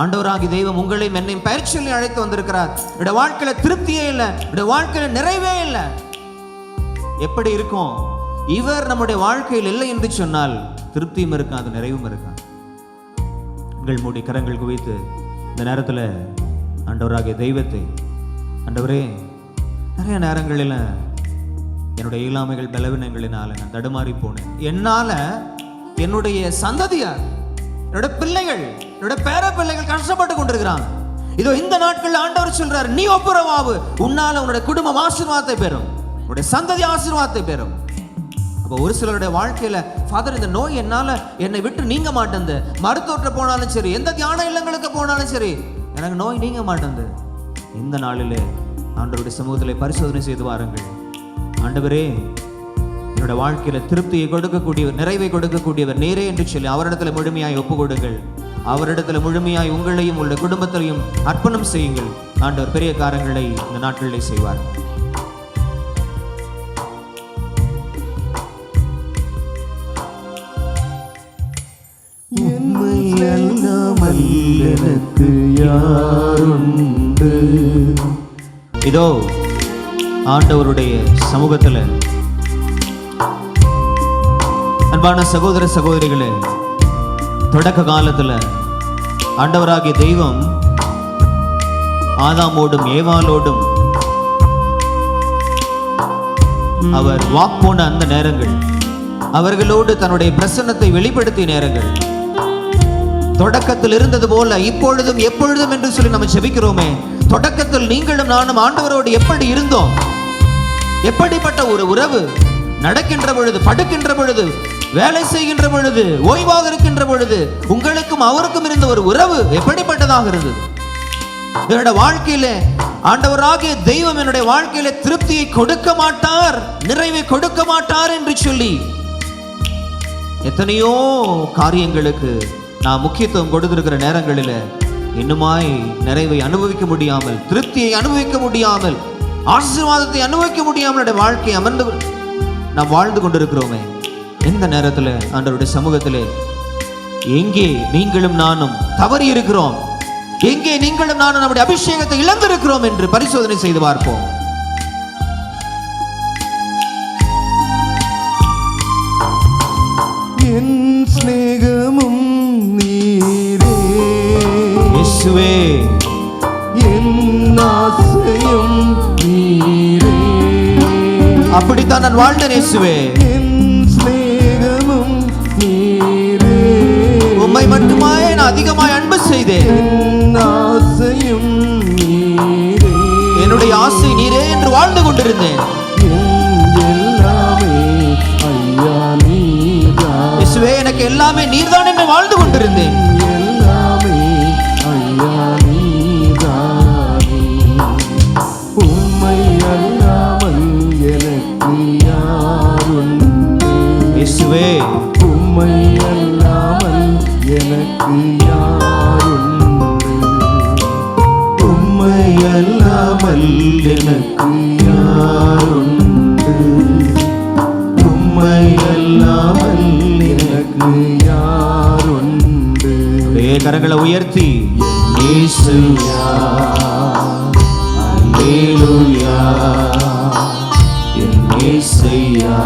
ஆண்டவராகி தெய்வம் உங்களையும் என்னையும் பயிற்சி சொல்லி அழைத்து வந்திருக்கிறார். என்னோட வாழ்க்கையில திருப்தியே இல்லை, என்னோட வாழ்க்கையில நிறைவே இல்லை. எப்படி இருக்கும்? இவர் நம்முடைய வாழ்க்கையில் இல்லை என்று சொன்னால் திருப்தியும் இருக்காது, நிறைவும் இருக்காது. உங்கள் மூடி கரங்கள் குவித்து இந்த நேரத்தில் ஆண்டவராகிய தெய்வத்தை, ஆண்டவரே, நிறைய நேரங்களில் என்னுடைய இயலாமைகள் பலவீனங்களினால நான் தடுமாறி போனேன். என்னால் என்னுடைய சந்ததியார், என்னோட பிள்ளைகள், என்னோட பேர பிள்ளைகள் கஷ்டப்பட்டு கொண்டிருக்கிறாங்க. இதோ இந்த நாட்கள் ஆண்டவர் சொல்றார், நீ ஒப்புரவாவு, உன்னால உன்னுடைய குடும்பம் ஆசீர்வாதத்தை பெறும், உன்னுடைய சந்ததி ஆசீர்வாதத்தை பெறும். அப்போ ஒரு சிலருடைய வாழ்க்கையில, ஃபாதர், இந்த நோய் என்னை விட்டு நீங்க மாட்டேங்குது, மருத்துவத்தை போனாலும் சரி, எந்த தியான இல்லங்களுக்கு போனாலும் சரி, எனக்கு நோய் நீங்க மாட்டேங்குது. இந்த நாளிலே ஆண்டவருடைய சமூகத்திலே பரிசோதனை செய்து வாருங்கள். ஆண்டவரே, என்னோட வாழ்க்கையில திருப்தியை கொடுக்கக்கூடியவர், நிறைவை கொடுக்கக்கூடியவர் நீரே என்று சொல்லி அவரிடத்துல முழுமையாய் ஒப்பு கொடுங்கள். அவரிடத்துல முழுமையாய் உங்களையும் உங்களுடைய குடும்பத்தையும் அர்ப்பணம் செய்யுங்கள். ஆண்டவர் பெரிய காரியங்களை இந்த நாட்களிலே செய்வார். எனக்கு யாருண்டு? இதோ ஆண்டவருடைய சமூகத்துல அன்பான சகோதர சகோதரிகளே, தொடக்க காலத்துல ஆண்டவராகிய தெய்வம் ஆதாமோடும் ஏவாளோடும் அவர் வாக்போன அந்த நேரங்கள், அவர்களோடு தன்னுடைய பிரசன்னத்தை வெளிப்படுத்திய நேரங்கள், தொடக்கத்தில் இருந்தது போல இப்பொழுதும் எப்பொழுதும் என்று சொல்லி நம்ம ஜெபிக்கிறோமே, தொடக்கத்தில் நீங்களும் நானும் ஆண்டவரோடு எப்படி இருந்தோம், எப்படிப்பட்ட ஒரு உறவு, நடக்கின்ற பொழுது, படுக்கின்ற பொழுது, வேலை செய்கின்ற பொழுது, ஓய்வாக இருக்கின்ற பொழுது உங்களுக்கும் அவருக்கும் இருந்த ஒரு உறவு எப்படிப்பட்டதாக இருந்தது. என்னோட வாழ்க்கையில ஆண்டவராகிய தெய்வம் என்னுடைய வாழ்க்கையில திருப்தியை கொடுக்க மாட்டார், நிறைவை கொடுக்க மாட்டார் என்று சொல்லி எத்தனையோ காரியங்களுக்கு நான் முக்கியத்துவம் கொடுத்திருக்கிற நேரங்களில் இன்னுமாய் நிறைவை அனுபவிக்க முடியாமல், திருப்தியை அனுபவிக்க முடியாமல், ஆசீர்வாதத்தை அனுபவிக்க முடியாமல் வாழ்க்கையை அமர்ந்து நாம் வாழ்ந்து கொண்டிருக்கிறோமே. எந்த நேரத்தில் ஆண்டவருடைய சமூகத்திலே எங்கே நீங்களும் நானும் தவறி இருக்கிறோம், எங்கே நீங்களும் நானும் நம்முடைய அபிஷேகத்தை இழந்திருக்கிறோம் என்று பரிசோதனை செய்து பார்ப்போம். என் ஸ்நேகமும் நீரே இயேசுவே, என் ஆசையும் நீரே. அப்படித்தான் நான் வாழ்ந்தேன் இயேசுவே. என் ஸ்நேகமும் நீரே, உம்மை மட்டுமாய் நான் அதிகமாய் அன்பு செய்தேன். என் ஆசையும் நீரே, என்னுடைய ஆசை நீரே என்று வாழ்ந்து கொண்டிருந்தேன். எல்லாமே ஐயா நீதான், இயேசுவே எனக்கு எல்லாமே நீர்தான் என்று வாழ்ந்து கொண்டிருந்தேன். எல்லாமே ஐயா நீதான். உம்மை அல்லாமல் எனக்கு யாருண்டு, இயேசுவே உம்மை அல்லாமல் எனக்கு யாருண்டு, உம்மை அல்லாமல் எனக்கு யாருண்டு, உம்மை அல்லாமல் எனக்கு யாருண்டு. கரங்களை உயர்த்தி இயேசுயா, அல்லேலூயா, என் இயேசுயா,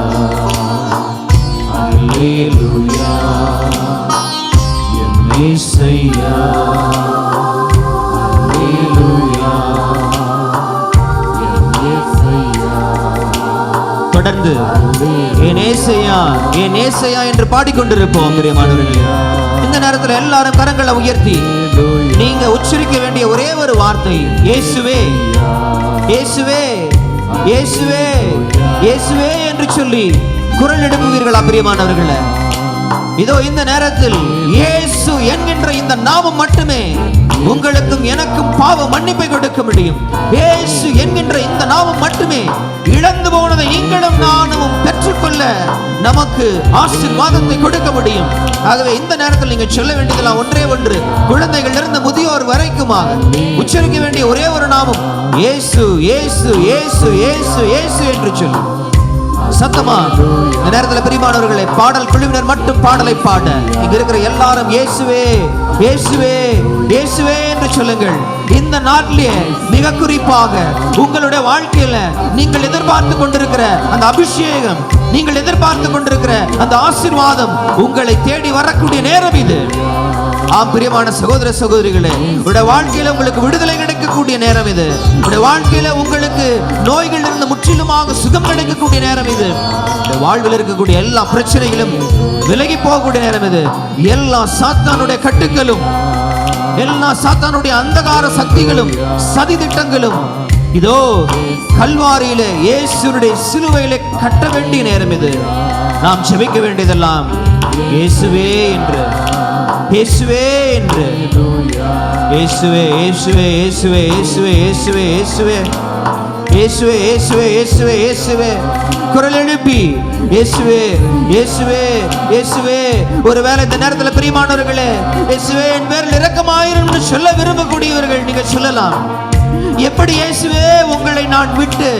அல்லேலூயா, என் இயேசுயா, அல்லேலூயா, என் இயேசுயா. தொடர்ந்து என் ஏசையா, என் ஏசையா என்று பாடிக்கொண்டிருப்போம். பிரியமானவர்களே, இந்த நேரத்தில் எல்லாரும் கரங்களை உயர்த்தி நீங்க உச்சரிக்க வேண்டிய ஒரே ஒரு வார்த்தை இயேசுவே, இயேசுவே, இயேசுவே, இயேசுவே என்று சொல்லி குரல் எழுப்புவீர்களா? பிரியமானவர்களே, இதோ இந்த நேரத்தில் இயேசு என்கின்ற இந்த நாமம் மட்டுமே உங்களுக்கும் எனக்கும் பாவ மன்னிப்பை கொடுக்க முடியும். இயேசு என்கின்ற இந்த நாமம் மட்டுமே இழந்து போனதை நீங்களும் நானும் பெற்றுக்கொள்ள நமக்கு ஆசீர்வாதத்தை கொடுக்க முடியும். ஆகவே இந்த நேரத்தில் நீங்க சொல்ல வேண்டியதெல்லாம் ஒன்றே ஒன்று, குழந்தைகள் இருந்து முதியோர் வரைக்குமாக உச்சரிக்க வேண்டிய ஒரே ஒரு நாமம் இயேசு, இயேசு, இயேசு, இயேசு, இயேசு என்று சொல்லி சத்தமா இந்த நேரத்தில் பிரியமானவர்களே, பாடல் குழுவினர் மட்டும் பாடலை பாட இங்க இருக்கிற எல்லாரும் இயேசுவே, இயேசுவே, இயேசுவே என்று சொல்லுங்கள். இந்த நாட்டிலே மிக குறிப்பாக உங்களுடைய வாழ்க்கையில நீங்கள் எதிர்பார்த்து கொண்டிருக்கிற அந்த அபிஷேகம், நீங்கள் எதிர்பார்த்து கொண்டிருக்கிற அந்த ஆசீர்வாதம் உங்களை தேடி வரக்கூடிய நேரம் இது. ஆம் பிரியமான சகோதர சகோதரிகளே, உங்களுடைய வாழ்க்கையில உங்களுக்கு விடுதலை கிடைக்கக்கூடிய நேரம் இது. உங்களுடைய வாழ்க்கையில உங்களுக்கு நோய்கள் இருந்து முற்றிலுமாக சுகம் கிடைக்கக்கூடிய நேரம் இது. வாழ்வில் இருக்கக்கூடிய எல்லா பிரச்சனைகளும் விலகி போகக்கூடிய நேரம் இது. எல்லா சாத்தானுடைய கட்டுகளும், எல்லா சாத்தானுடைய அந்தகார சக்திகளும், சதி திட்டங்களும் இதோ கல்வாரியிலே இயேசுடைய சிலுவையிலே கட்ட வேண்டிய நேரம் இது. நாம் ஜெபிக்க வேண்டியதெல்லாம் இயேசுவே என்று, இயேசுவே என்று, இயேசுவே, இயேசுவே, இயேசுவே, இயேசுவே, இயேசுவே, இயேசுவே, இயேசுவே, இயேசுவே, இயேசுவே, இயேசுவே, குரல் எழுப்பி இயேசுவே, இயேசுவே, இயேசுவே. ஒருவேளை இந்த நேரத்தில் பிரியமானவர்களே, இயேசுவே என் பேரில் இரக்கமாயிரும் என்று சொல்ல விரும்பக்கூடியவர்கள் நீங்க சொல்லலாம். எப்படி இயேசுவே உங்களை நான் விட்டு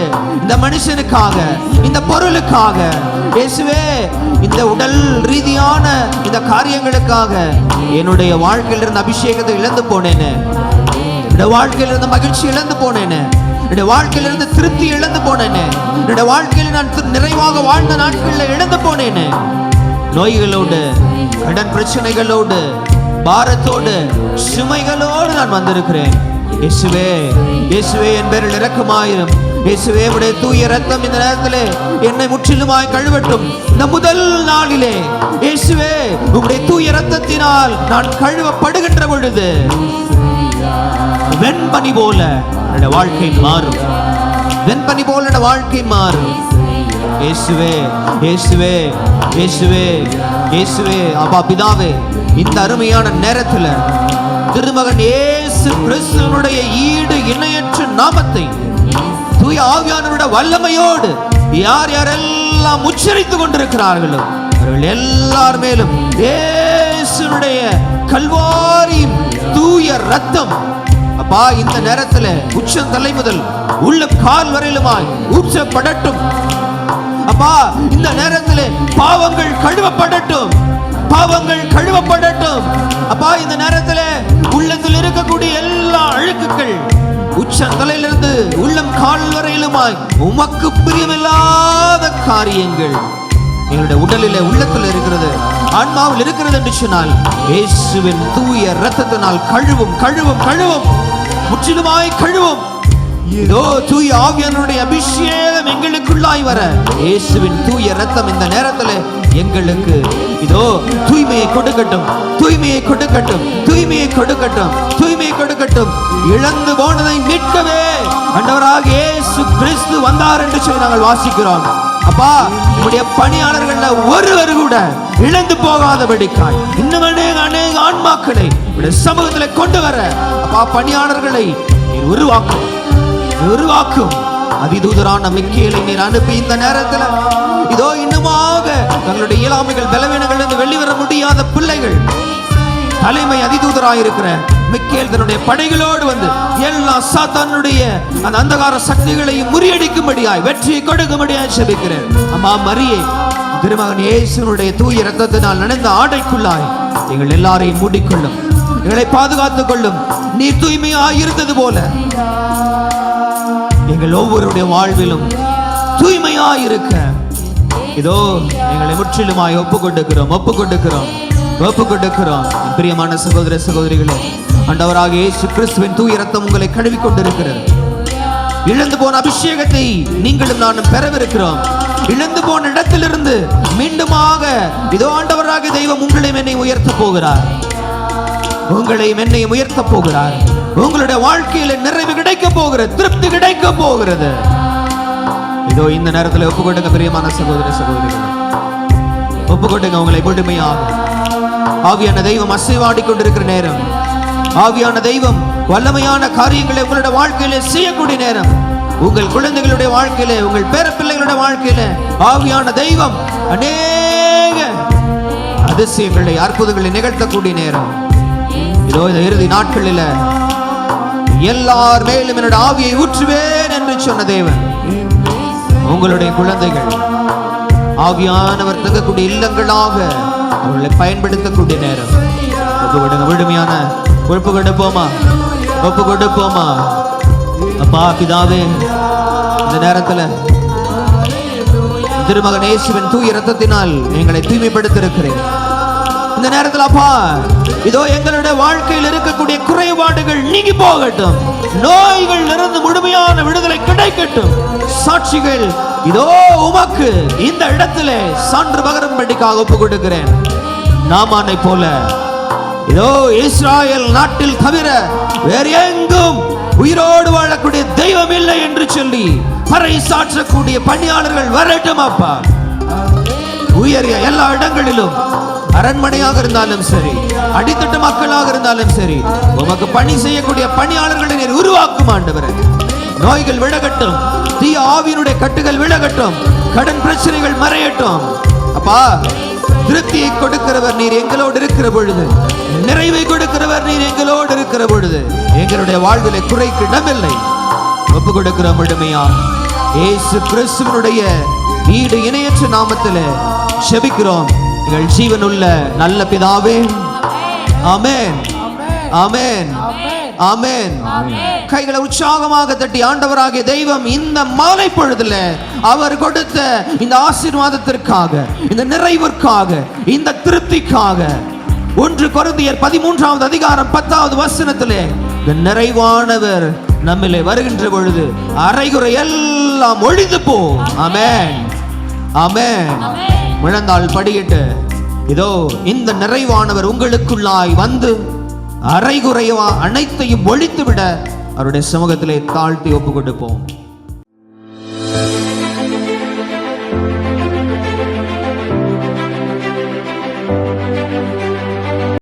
இந்த மனுஷனுக்காக, இந்த பொருளுக்காக, இயேசுவே இந்த உடல் ரீதியான இந்த காரியங்களுக்காக என்னுடைய வாழ்க்கையில் இருந்த அபிஷேகத்தை இழந்து போனேன்னு, என்னுடைய வாழ்க்கையில் இருந்த மகிழ்ச்சி இழந்து போனேன்னு, என்னுடைய வாழ்க்கையில் இருந்து திருப்தி இழந்து போனேன்னு, என்னுடைய வாழ்க்கையில் நான் நிறைவாக வாழ்ந்த நாட்களில் இழந்து போனேன்னு, நோய்களோடு, கடன் பிரச்சனைகளோடு, பாரத்தோடு, சுமைகளோடு நான் வந்திருக்கிறேன். இயேசுவே, இயேசுவே என் பேரில் இரக்கமாயிரும். இயேசுவே உடைய தூய ரத்தம் இந்த நேரத்திலே என்னை முற்றிலுமாய் கழுவட்டும். இந்த முதல் நாளிலே இயேசுவே உடைய தூய ரத்தத்தினால் நான் கழுவப்படுகின்ற பொழுது வெண்பனி போல என்னோட வாழ்க்கை மாறும். வெண்பனி போல என்னோட வாழ்க்கை மாறும். இயேசுவே, இயேசுவே, இயேசுவே, இயேசுவே. அப்பா பிதாவே, இந்த அருமையான நேரத்தில் திருமகன் இயேசு கிறிஸ்துவினுடைய ஈடு இணையற்ற நாமத்தை தூய ஆவியானவருடைய வல்லமையோடு யார் யாரெல்லாம் உச்சரித்துக் கொண்டிருக்கிறார்களோ அவர்கள் எல்லார் மேலும் இயேசுனுடைய கல்வாரியின் தூய ரத்தம் அப்பா இந்த நேரத்தில் உச்சம் தலை முதல் உள்ள கால் வரையிலுமாய் ஊற்றப்படட்டும். அப்பா இந்த நேரத்தில் பாவங்கள் கழுவப்படட்டும், பாவங்கள் கழுவப்படட்டும். அப்பா இந்த நேரத்தில் உள்ளத்தில் இருக்கக்கூடிய எல்லா அழுக்குகள் உச்சம் தலையிலிருந்து உள்ளம் கால் வரையிலுமாய் உமக்கு பிரியமில்லாத காரியங்கள் எங்களுடைய உடலிலே உள்ளத்தில் இருக்கிறது, ஆன்மாவில் இருக்கிறது என்று சொன்னால் இயேசுவின் தூய இரத்தத்தினால் கழுவும் கழுவும் கழுவும், முற்றிலுமாய் கழுவும். இதோ தூய ஆவியானவருடைய அபிஷேகம் எங்களுக்குள்ளாய் வர இயேசுவின் தூய இரத்தம் இந்த நேரத்தில் எங்களுக்கு இதோ தூய்மையை கொடுக்கட்டும், தூய்மையை கொடுக்கட்டும், தூய்மையை கொடுக்கட்டும், தூய்மையை கொடுக்கட்டும். இழந்து போனதை மீட்கவே ஆண்டவராகிய இயேசு கிறிஸ்து வந்தார் என்று சொல்லி நாங்கள் வாசிக்கிறோம். அப்பா உம்முடைய பணியாளர்கள ஒருவர் கூட இழந்து போகாதபடிக்காய் இன்னும் அநேக ஆன்மாக்களை சமூகத்தில் கொண்டு வர அப்பா பணியாளர்களை நீர் உருவாக்கும் அதிதூதரான மிக்கேலை நீர் அனுப்பி இந்த நேரத்தில் இதோ இன்னுமாக தங்களுடைய இயலாமைகள் பலவீனங்கள் இருந்து வெளிவர முடியாத பிள்ளைகள் தலைமை அதிதூதராயிருக்கிற மிக்கேல் தன்னுடைய படைகளோடு வந்து எல்லா சாத்தானுடைய அந்த அந்தகார சக்திகளையும் முறியடிக்கும்படியாய் வெற்றியை கொடுக்கும்படியாய் ஜெபிக்கிறேன். அம்மா மரியே, திருமகன் இயேசுனுடைய தூய இரத்தத்தினால் நனைந்த ஆடைக்குள்ளாய் எங்கள் எல்லாரையும் மூடிக்கொள்ளும், எங்களை பாதுகாத்துக் கொள்ளும். நீ தூய்மையாய் இருந்தது போல எங்கள் ஒவ்வொருடைய வாழ்விலும் தூய்மையாய் இருக்க இதோ எங்களை முற்றிலுமாய் ஒப்புக்கொடுக்கிறோம். பிரியமான சகோதர சகோதரிகளே, ஆண்டவராகிய இயேசு கிறிஸ்துவின் தூய இரத்தம் உங்களை கழுவி கொண்டிருக்கிறது. இழந்து போன அபிஷேகத்தை நீங்களும் நானும் பெறவிருக்கிறோம். இழந்து போன இடத்திலிருந்து மீண்டுமாக இதோ ஆண்டவராகிய தெய்வம் உங்களையும் என்னை உயர்த்த போகிறார், உங்களையும் என்னையும் உயர்த்த போகிறார். உங்களுடைய வாழ்க்கையில நிறைவு கிடைக்க போகிறது, திருப்தி கிடைக்க போகிறது. இதோ இந்த நேரத்தில் ஒப்புக்கொடுங்க பிரியமான சகோதர சகோதரிகள், ஒப்புக்கொடுங்க உங்களை முழுமையாக. ஆவியான தெய்வம் அசைவாடி கொண்டிருக்கிற நேரம், ஆவியான தெய்வம் வல்லமையான காரியங்களை உங்களுடைய வாழ்க்கையில செய்யக்கூடிய நேரம், உங்கள் குழந்தைகளுடைய வாழ்க்கையில, உங்கள் பேர பிள்ளைகளுடைய வாழ்க்கையில ஆவியான தெய்வம் அநேக அதிசயங்களை அற்புதங்களை நிகழ்த்தக்கூடிய நேரம். இதோ இந்த இறுதி நாட்களில் எல்லார் மேலும் என்னோட ஆவியை ஊற்றுவேன் என்று சொன்ன தேவன் உங்களுடைய குழந்தைகள் ஆவியானவர் தங்கக்கூடிய இல்லங்களாக அவர்களை பயன்படுத்தக்கூடிய நேரம். முழுமையான ஒப்பு கொடுப்போமா. அப்பா பிதாவே, இந்த நேரத்தில் திருமகன் இயேசுவின் தூய இரத்தத்தினால் எங்களை தூய்மைப்படுத்தியிருக்கிறேன். இந்த நேரத்தில் அப்பா இதோ எங்களுடைய வாழ்க்கையில் இருக்கக்கூடிய குறைபாடுகள் நீங்கி போகட்டும், நோய்கள் இருந்து முழுமையான விடுதலை கிடைக்கட்டும். சாட்சிகள் இதோ உமக்கு இந்த இடத்திலே சான்று பகரும்படிக்காக ஒப்பு கொடுக்கிறேன். நாமானை போல இதோ இஸ்ராயல் நாட்டில் தவிர வேறு எங்கும் உயிரோடு வாழக்கூடிய தெய்வம் இல்லை என்று சொல்லி பறை சாற்றக்கூடிய பணியாளர்கள் வரட்டும் அப்பா. உயரிய எல்லா இடங்களிலும், அரண்மனையாக இருந்தாலும் சரி, அடித்தட்டு மக்களாக இருந்தாலும் சரி, உமக்கு பணி செய்யக்கூடிய பணியாளர்களை நீர் உருவாக்கும் ஆண்டவரே. நோய்கள் விலகட்டும், தீய ஆவியினுடைய கட்டுகள் விலகட்டும், கடன் பிரச்சனைகள் மறையட்டும் அப்பா. திருப்தியை கொடுக்கிறவர் நீர் எங்களோடு இருக்கிற பொழுது, நிறைவை கொடுக்கிறவர் நீர் எங்களோடு இருக்கிற பொழுது எங்களுடைய வாழ்விலே குறைக்கு இடமில்லை. ஒப்பு கொடுக்கிறோம் முழுமையா இயேசு கிறிஸ்துவினுடைய ஈடு இணையற்ற நாமத்திலே ஜெபிக்கிறோம் எங்கள் ஜீவனுள்ள நல்ல பிதாவே. ஆமென், ஆமென், ஆமென். கைகளை உற்சாகமாக தட்டி ஆண்டவராகிய தெய்வம் இந்த மாலை பொழுதுல அவர் கொடுத்த இந்த ஆசீர்வாதத்திற்காக, இந்த நிறைவிற்காக, இந்த திருப்திக்காக 1 கொரிந்தியர் 13வது அதிகாரம் 10வது வசனத்திலே இந்த நிறைவானவர் நம்மிலே வருகின்ற பொழுது அரைகுறை எல்லாம் ஒழிந்து போ. ஆமென், ஆமென். முழந்தாள் படியிட்டு இதோ இந்த நிறைவானவர் உங்களுக்குள்ளாய் வந்து அரைகுறைவா அனைத்தையும் ஒழித்து விட அவருடைய சமூகத்திலே தாழ்த்தி ஒப்பு கொடுப்போம்.